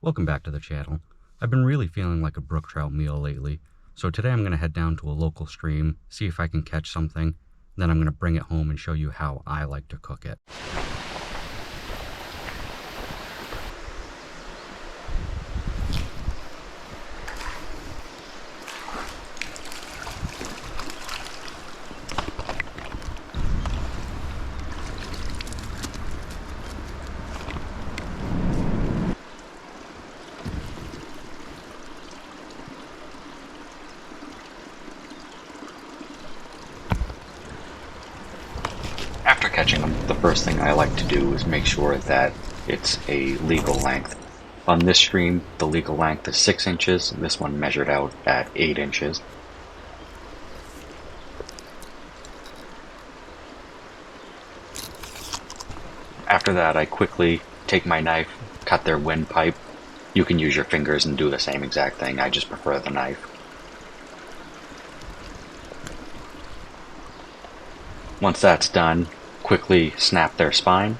Welcome back to the channel. I've been really feeling like a brook trout meal lately, so today I'm going to head down to a local stream, see if I can catch something, then I'm going to bring it home and show you how I like to cook it. After catching them, the first thing I like to do is make sure that it's a legal length. On this stream, the legal length is 6 inches, and this one measured out at 8 inches. After that, I quickly take my knife, cut their windpipe. You can use your fingers and do the same exact thing, I just prefer the knife. Once that's done, quickly snap their spine.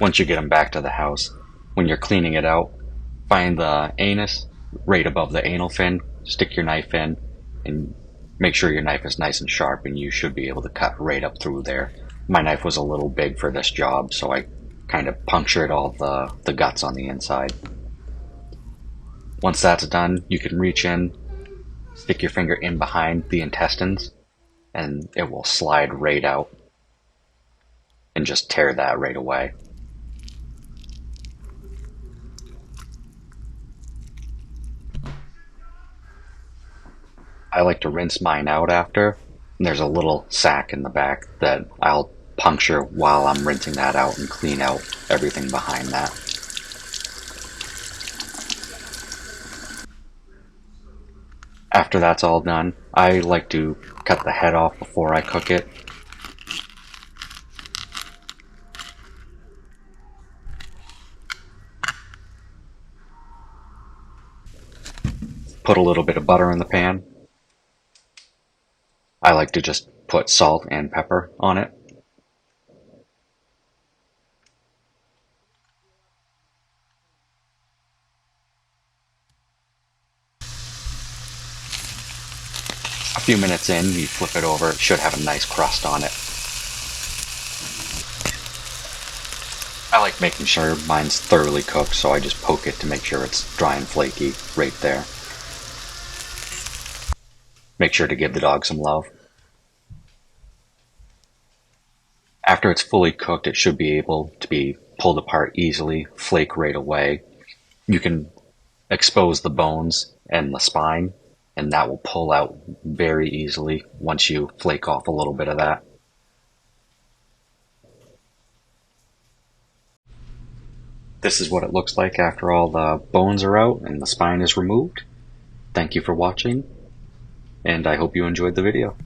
Once you get them back to the house, when you're cleaning it out, find the anus right above the anal fin, stick your knife in, and make sure your knife is nice and sharp, and you should be able to cut right up through there. My knife was a little big for this job, so I kind of punctured all the guts on the inside. Once that's done, you can reach in, stick your finger in behind the intestines, and it will slide right out, and just tear that right away. I like to rinse mine out after, and there's a little sack in the back that I'll puncture while I'm rinsing that out and clean out everything behind that. After that's all done, I like to cut the head off before I cook it. Put a little bit of butter in the pan. I like to just put salt and pepper on it. A few minutes in, you flip it over, it should have a nice crust on it. I like making sure mine's thoroughly cooked, so I just poke it to make sure it's dry and flaky right there. Make sure to give the dog some love. After it's fully cooked, it should be able to be pulled apart easily, flake right away. You can expose the bones and the spine, and that will pull out very easily once you flake off a little bit of that. This is what it looks like after all the bones are out and the spine is removed. Thank you for watching, and I hope you enjoyed the video.